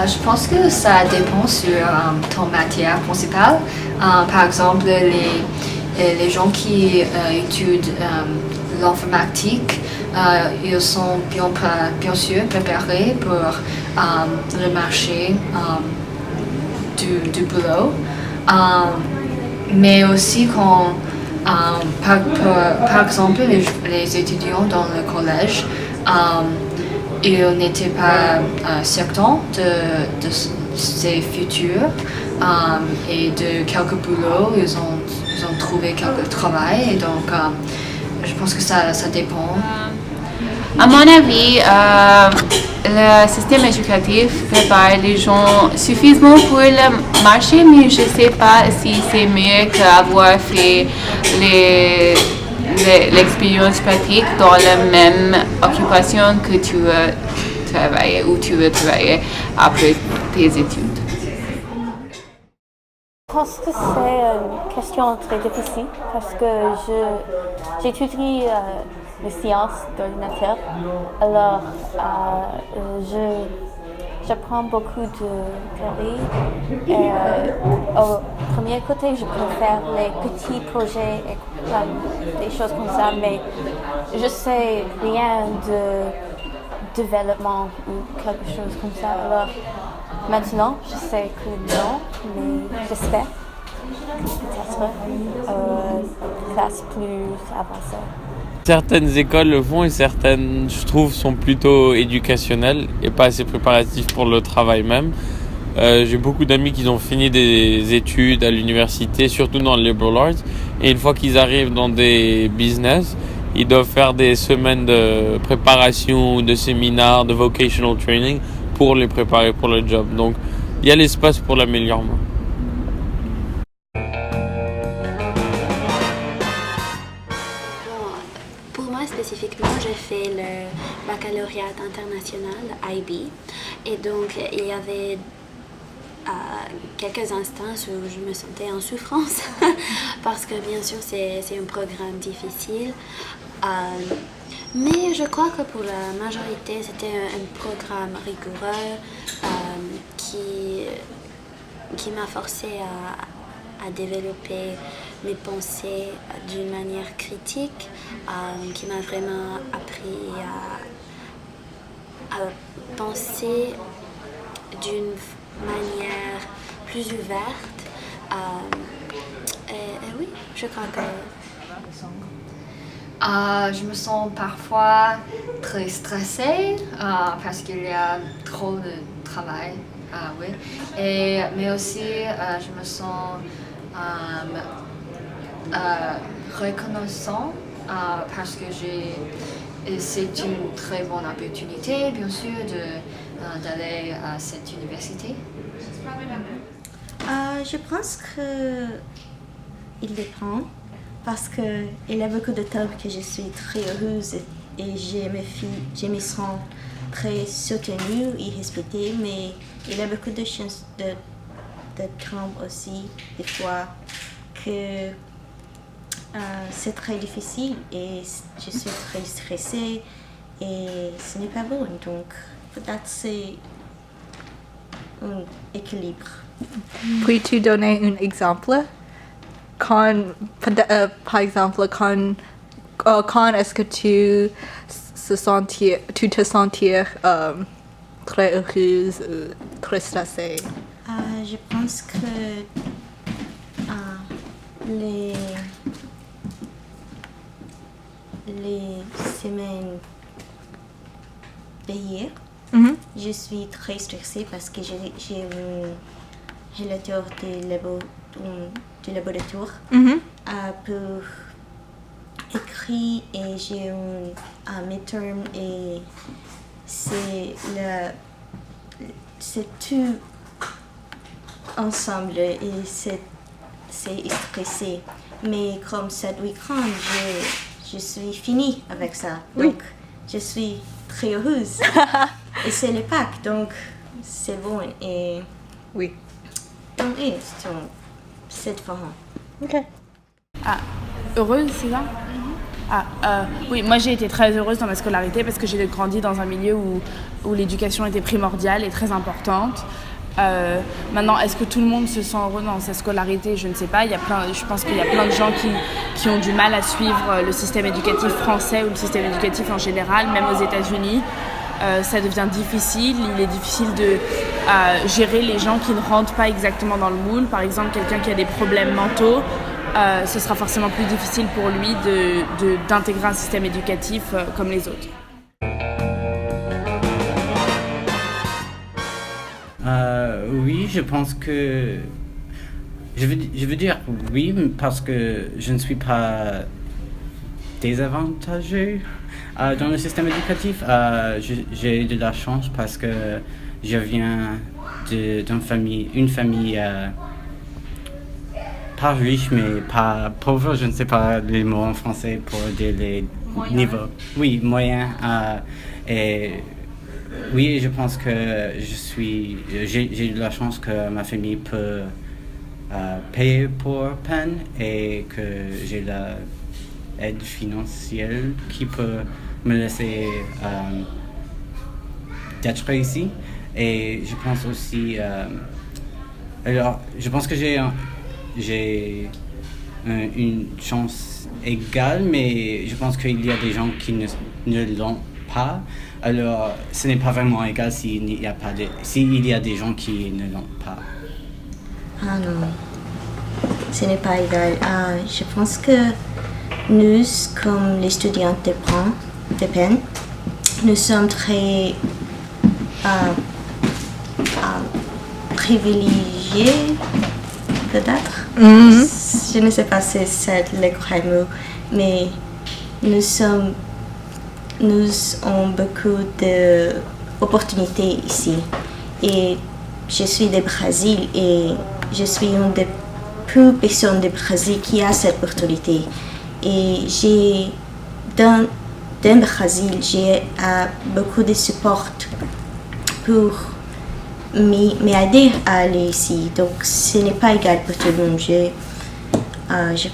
Je pense que ça dépend sur ton matière principale. Par exemple, les gens qui étudient l'informatique, ils sont bien sûr préparés pour le marché du boulot. Mais aussi quand, par exemple, les étudiants dans le collège, ils n'étaient pas certains de ses futurs et de quelques boulots, ils ont trouvé quelques travail et donc je pense que ça dépend. À mon avis, le système éducatif prépare les gens suffisamment pour le marché, mais je ne sais pas si c'est mieux qu'avoir fait l'expérience pratique dans la même occupation que tu veux travailler ou tu veux travailler après tes études. Je pense que c'est une question très difficile parce que j'étudie les sciences d'ordinateur. Alors, j'apprends beaucoup de théorie. Et au premier côté, je préfère les petits projets et des choses comme ça, mais je sais rien de développement ou quelque chose comme ça. Alors, maintenant, je sais que non, mais j'espère que peut-être classe plus avancée. Certaines écoles le font et certaines, je trouve, sont plutôt éducationnelles et pas assez préparatives pour le travail même. J'ai beaucoup d'amis qui ont fini des études à l'université, surtout dans le liberal arts, et une fois qu'ils arrivent dans des business, ils doivent faire des semaines de préparation, de séminaires, de vocational training pour les préparer pour le job. Donc, il y a l'espace pour l'amélioration. Pour moi spécifiquement, j'ai fait le baccalauréat international IB et donc il y avait quelques instants où je me sentais en souffrance parce que bien sûr c'est un programme difficile. Mais je crois que pour la majorité, c'était un programme rigoureux qui m'a forcé à développer mes pensées d'une manière critique, qui m'a vraiment appris à penser d'une manière plus ouverte. Et oui, je crois que... Je me sens parfois très stressée parce qu'il y a trop de travail, oui. Mais aussi, je me sens reconnaissant parce que c'est une très bonne opportunité, bien sûr, d'aller à cette université. Je pense qu'il dépend. Parce qu'il y a beaucoup de temps que je suis très heureuse et je me sens très soutenue et respectée, mais il y a beaucoup de chances de crainte aussi, des fois, que c'est très difficile et je suis très stressée et ce n'est pas bon. Donc, peut-être c'est un équilibre. Peux-tu donner un exemple? Par exemple, quand est-ce que tu te sentir très heureuse ou très stressée? Je pense que les semaines d'hier, je suis très stressée parce que j'ai un relateur du laboratoire pour écrire et j'ai un midterm et c'est tout ensemble et c'est stressé. Mais comme cette week-end, je suis finie avec ça. Donc, je suis très heureuse. Et c'est le Pâques, donc c'est bon. Et oui. Donc, oui, c'est différent. Ok. Heureuse, c'est ça? Oui, moi j'ai été très heureuse dans ma scolarité parce que j'ai grandi dans un milieu où l'éducation était primordiale et très importante. Maintenant, est-ce que tout le monde se sent heureux dans sa scolarité? Je ne sais pas. Je pense qu'il y a plein de gens qui ont du mal à suivre le système éducatif français ou le système éducatif en général, même aux États-Unis. Ça devient difficile. Il est difficile de gérer les gens qui ne rentrent pas exactement dans le moule. Par exemple, quelqu'un qui a des problèmes mentaux, ce sera forcément plus difficile pour lui d'intégrer un système éducatif comme les autres. Oui, je pense que... Je veux dire oui, parce que je ne suis pas désavantagé dans le système éducatif. J'ai de la chance parce que je viens d'une famille pas riche, mais pas pauvre. Je ne sais pas les mots en français pour dire les niveaux. Oui, moyen. Et oui, je pense que j'ai de la chance que ma famille peut payer pour peine et que j'ai l'aide financière qui peut me laisser d'être ici. Et je pense aussi, alors je pense que j'ai une chance égale, mais je pense qu'il y a des gens qui ne l'ont pas. Alors, ce n'est pas vraiment égal s'il y a des gens qui ne l'ont pas. Ah non, ce n'est pas égal. Je pense que nous, comme les étudiants de peine, nous sommes très privilégiés, peut-être. Je ne sais pas si c'est le vrai mot, mais nous avons beaucoup d'opportunités ici. Et je suis du Brésil et je suis une des peu personnes du Brésil qui a cette opportunité. Et dans le Brésil, j'ai beaucoup de support pour m'aider à aller ici. Donc, ce n'est pas égal pour tout le monde. Je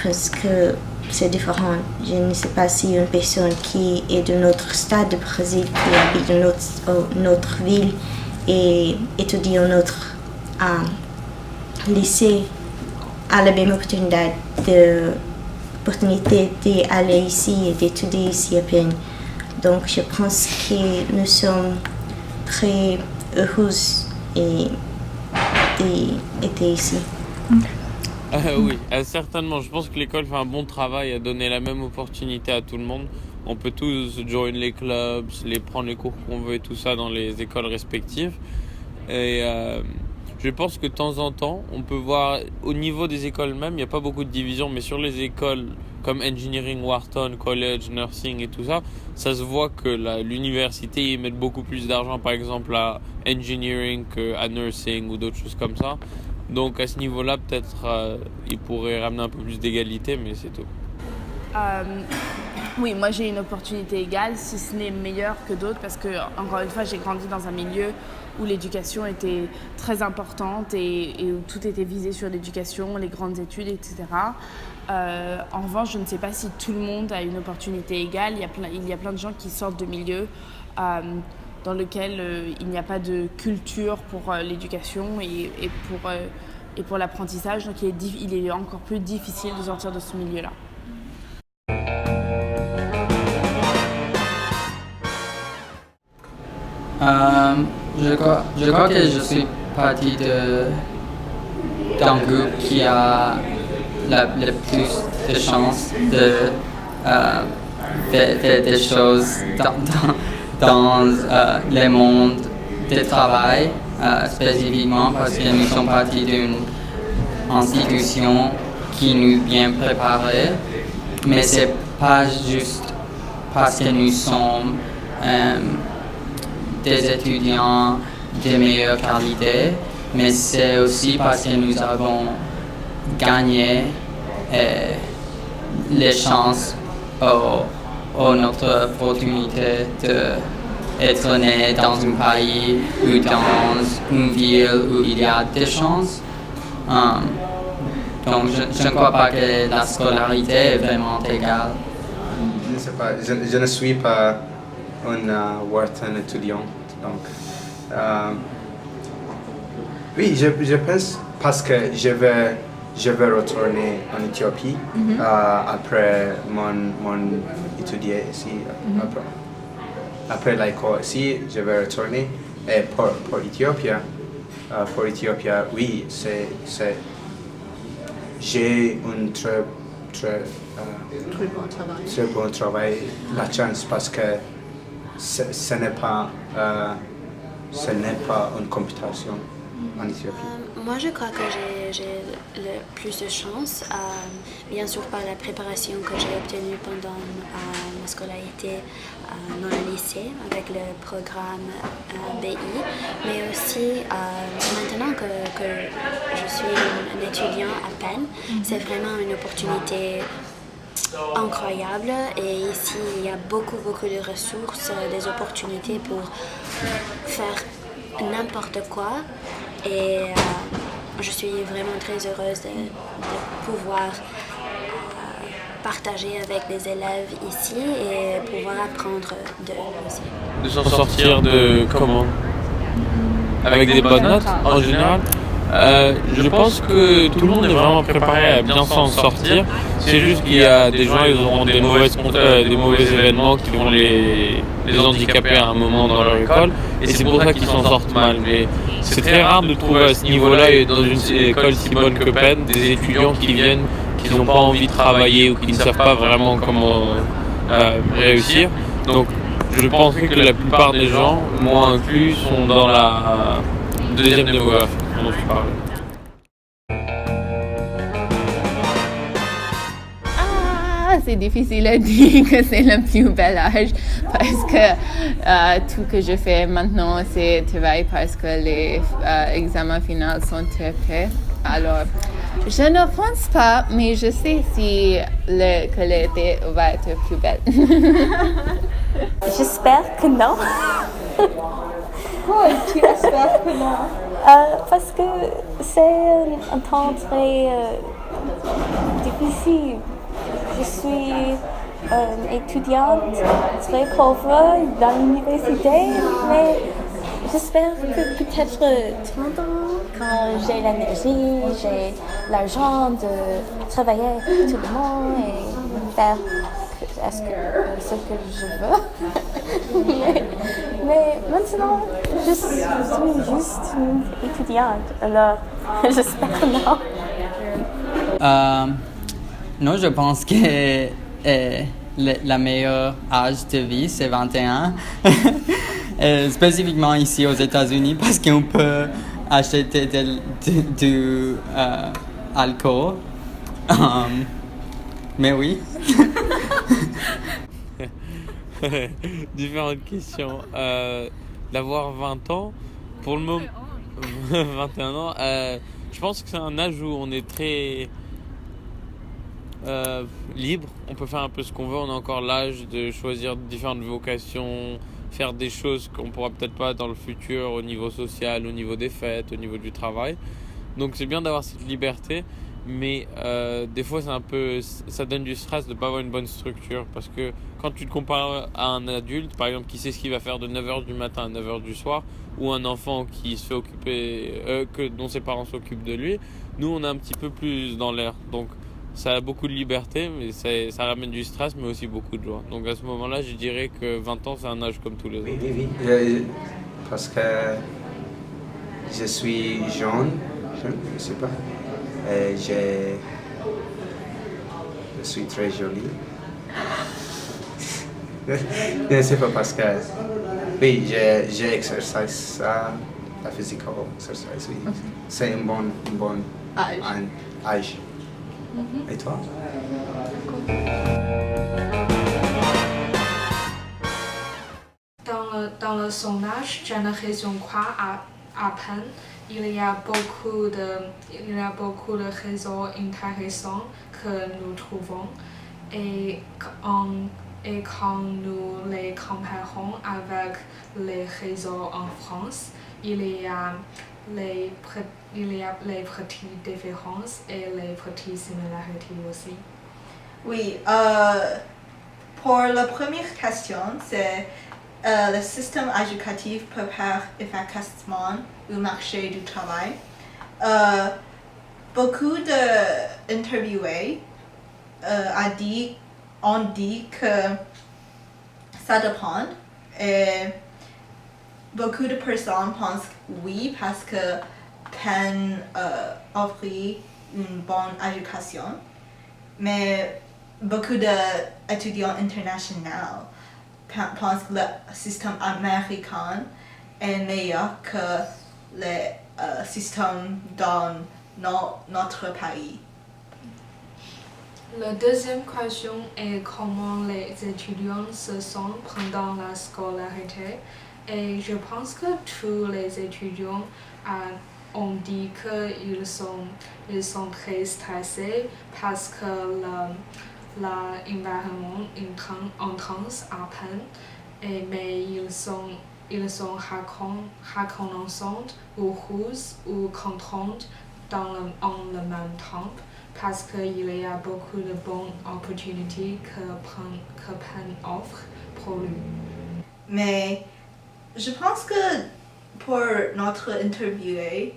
pense que c'est différent. Je ne sais pas si une personne qui est de notre stade de Brésil, qui habite dans notre ville et étudie dans notre lycée, a la même opportunité d'aller ici et d'étudier ici à peine. Donc je pense que nous sommes très heureux d'être ici. Oui, certainement. Je pense que l'école fait un bon travail à donner la même opportunité à tout le monde. On peut tous joindre les clubs, prendre les cours qu'on veut et tout ça dans les écoles respectives. Et je pense que de temps en temps, on peut voir au niveau des écoles même, il n'y a pas beaucoup de divisions, mais sur les écoles comme Engineering, Wharton, College, Nursing et tout ça, ça se voit que l'université, ils mettent beaucoup plus d'argent par exemple à Engineering qu'à Nursing ou d'autres choses comme ça. Donc à ce niveau-là, peut-être ils pourraient ramener un peu plus d'égalité, mais c'est tout. Oui, moi j'ai une opportunité égale, si ce n'est meilleure que d'autres, parce que, encore une fois, j'ai grandi dans un milieu où l'éducation était très importante et où tout était visé sur l'éducation, les grandes études, etc. En revanche, je ne sais pas si tout le monde a une opportunité égale. Il y a plein de gens qui sortent de milieux dans lesquels il n'y a pas de culture pour l'éducation et pour l'apprentissage. Donc il est encore plus difficile de sortir de ce milieu-là. Je crois que je suis partie d'un groupe qui a le plus de chances de faire des choses dans le monde du travail, spécifiquement parce que nous sommes partis d'une institution qui nous bien préparée, mais c'est pas juste parce que nous sommes des étudiants de meilleure qualité, mais c'est aussi parce que nous avons gagné les chances ou notre opportunité d'être né dans un pays ou dans une ville où il y a des chances. Donc je ne crois pas que la scolarité est vraiment égale. je ne sais pas, je ne suis pas un Wharton étudiant. Donc, oui, je pense parce que je vais retourner en Éthiopie après mon étudier ici. Après l'école ici, je vais retourner. Et pour Éthiopie, oui, j'ai un très bon travail, la chance parce que ce n'est pas une compétition en Éthiopie. Moi, je crois que j'ai le plus de chance, bien sûr par la préparation que j'ai obtenue pendant ma scolarité dans le lycée avec le programme BI, mais aussi maintenant que je suis un étudiant à peine, c'est vraiment une opportunité incroyable et ici il y a beaucoup de ressources, des opportunités pour faire n'importe quoi et je suis vraiment très heureuse de pouvoir partager avec les élèves ici et pouvoir apprendre d'eux aussi. De s'en sortir de comment? Avec des bonnes notes en général. Je pense que tout le monde est vraiment préparé à bien s'en sortir. C'est juste qu'il y a des gens, ils auront des mauvais événements qui vont les handicaper à un moment dans leur école. Et c'est pour ça qu'ils s'en sortent mal. Mais c'est très rare de trouver à ce niveau-là, et dans une école si bonne que Penn, des étudiants qui viennent, qui n'ont pas envie de travailler ou qui ne savent pas vraiment comment réussir. Donc je pense que la plupart des gens, moi inclus, sont dans la deuxième démographie dont je parle. C'est difficile à dire que c'est le plus bel âge parce que tout que je fais maintenant c'est travail parce que les examens finaux sont très près. Alors, je ne pense pas, mais je sais si que l'été va être plus belle. J'espère que non. Pourquoi tu espères que non? Parce que c'est un temps très difficile. Je suis étudiante très pauvre dans l'université, mais j'espère que peut-être 30 ans, quand j'ai l'énergie, j'ai l'argent de travailler avec tout le monde et faire ce que je veux. mais maintenant, je suis juste une étudiante, alors j'espère que non. Non, je pense que la meilleure âge de vie, c'est 21. Spécifiquement ici aux États-Unis, parce qu'on peut acheter du alcool. Mais oui. Différentes questions. D'avoir 20 ans, pour le moment, 21 ans, je pense que c'est un âge où on est très libre, on peut faire un peu ce qu'on veut, on a encore l'âge de choisir différentes vocations, faire des choses qu'on pourra peut-être pas dans le futur au niveau social, au niveau des fêtes, au niveau du travail. Donc c'est bien d'avoir cette liberté, mais des fois ça donne du stress de pas avoir une bonne structure, parce que quand tu te compares à un adulte par exemple qui sait ce qu'il va faire de 9h du matin à 9h du soir, ou un enfant qui se fait occuper dont ses parents s'occupent de lui, nous on est un petit peu plus dans l'air, donc ça a beaucoup de liberté, mais ça ramène du stress, mais aussi beaucoup de joie. Donc à ce moment-là, je dirais que 20 ans, c'est un âge comme tous les autres. Oui. Parce que je suis jeune, je ne sais pas. Et je suis très jolie. Je ne sais pas parce que oui, j'ai exercice, la physical exercise. Oui. C'est un bon âge. Et toi? Dans le sondage Génération Quoi à Penn, il y a beaucoup de réseaux intéressants que nous trouvons et quand nous les comparons avec les réseaux en France, il y a les petites différences et les petites similarités aussi. Oui, Pour la première question, c'est le système éducatif prépare efficacement le marché du travail. Beaucoup d'interviewés ont dit que ça dépend. Et beaucoup de personnes pensent oui parce que peine offrir une bonne éducation. Mais beaucoup d'étudiants internationaux pensent que le système américain est meilleur que le système dans notre pays. La deuxième question est comment les étudiants se sentent pendant la scolarité. Et je pense que tous les étudiants ont dit qu'ils sont très stressés parce que l'environnement intense à peine. Mais ils sont reconnaissants ou heureux ou contents en le même temps. Parce qu'il y a beaucoup de bonnes opportunités que Penn offre pour lui. Mais je pense que pour notre interviewé,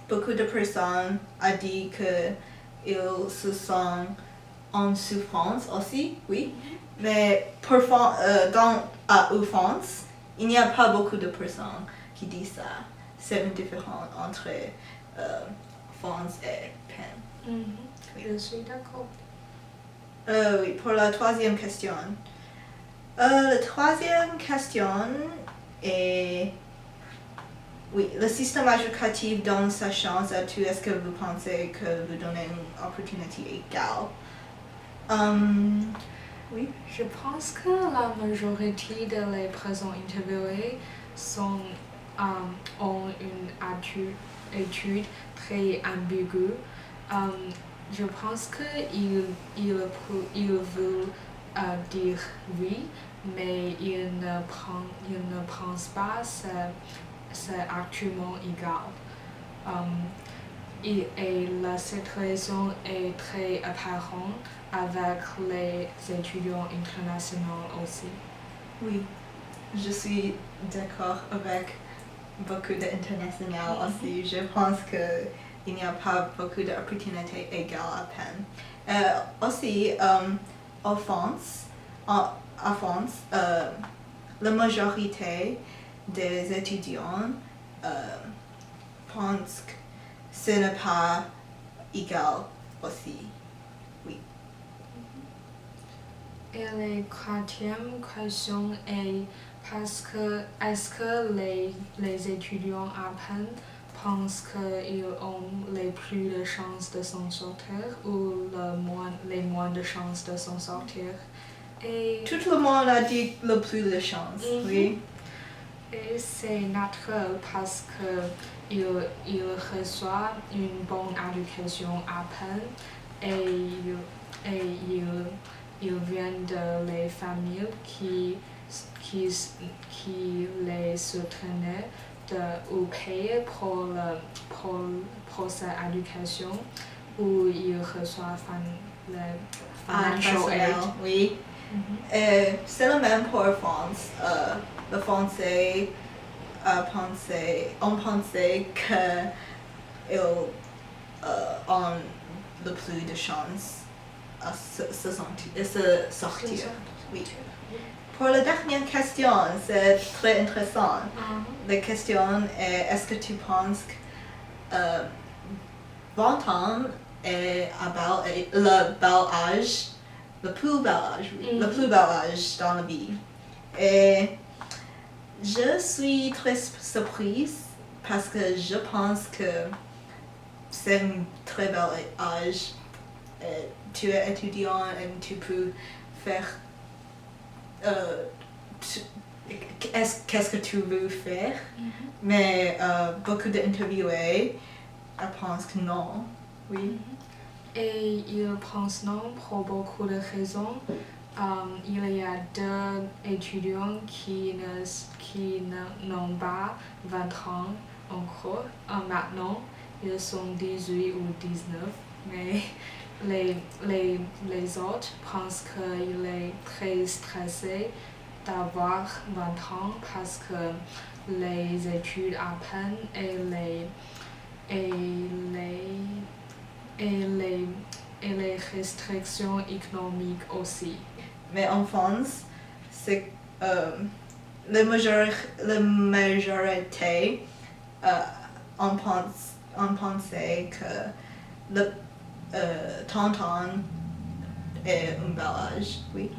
beaucoup de personnes ont dit qu'ils se sentent en souffrance aussi, oui. Mais en France, il n'y a pas beaucoup de personnes qui disent ça. C'est une différence entre France et Penn. Je suis d'accord. Oui, pour la troisième question. La troisième question est... Oui, le système éducatif donne sa chance à tous. Est-ce que vous pensez que vous donnez une opportunité égale? Oui. Je pense que la majorité de les personnes interviewées ont une étude très ambiguë. Je pense qu'ils veulent dire oui, mais ils ne pensent pas que c'est actuellement égal. Et la situation est très apparente avec les étudiants internationaux aussi. Oui, je suis d'accord avec beaucoup d'internationaux aussi. Je pense qu'il n'y a pas beaucoup d'opportunités égales à Penn. Aussi, en France, la majorité des étudiants pensent que ce n'est pas égal aussi. Oui. Et la quatrième question est est-ce que les étudiants à Penn pensent qu'ils ont les plus de chances de s'en sortir ou les moins de chances de s'en sortir? Et tout le monde a dit le plus de chances, oui. Et c'est naturel parce qu'ils reçoivent une bonne éducation à Penn et ils viennent de les familles qui les soutenaient ou payaient pour cette éducation où ils reçoivent le financial aid. Oui. C'est le même pour France. Le Français on pensait qu'ils ont le plus de chances à se sortir. Oui. Pour la dernière question, c'est très intéressant. La question est, est-ce que tu penses que 20 ans est le bel âge, le plus bel âge, le plus bel âge dans la vie? Et je suis très surprise parce que je pense que c'est un très bel âge. Tu es étudiant et tu peux faire qu'est-ce que tu veux faire, mais beaucoup d'interviewés pensent que non. Oui. Et ils pensent non pour beaucoup de raisons. Il y a deux étudiants qui n'ont pas 20 ans encore. Maintenant, ils sont 18 ou 19, mais les autres pensent qu'il est très stressé d'avoir 20 ans parce que les études à peine et les restrictions économiques aussi. Mais en France, c'est la majorité on pensait que le 30 ans est un bel âge, oui.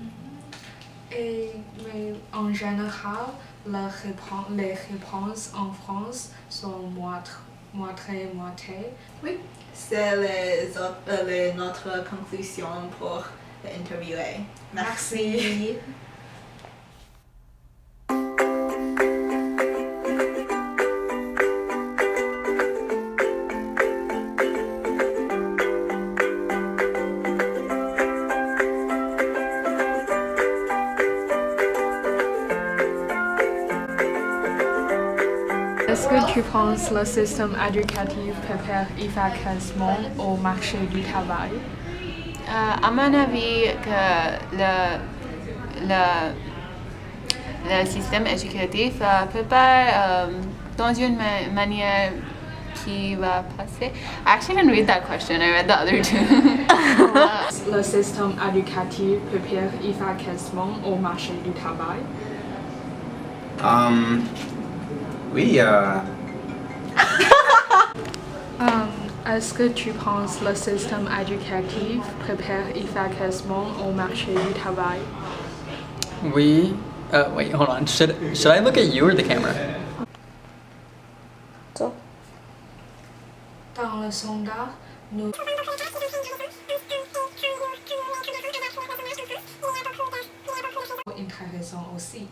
Mais en général, les réponses en France sont moitié. Oui, c'est notre conclusion pour l'interview. Merci. Est-ce que tu penses que le système éducatif prépare efficacement au marché du travail? À mon avis, que le système éducatif prépare dans une manière qui va passer. Actually, I didn't read that question. I read the other two. Le système éducatif prépare efficacement au marché du travail? Oui, Est-ce que tu penses que le système éducatif prépare efficacement au marché du travail? Oui. Wait, hold on. Should I look at you or the camera? Dans le sondage, nous intéressant aussi.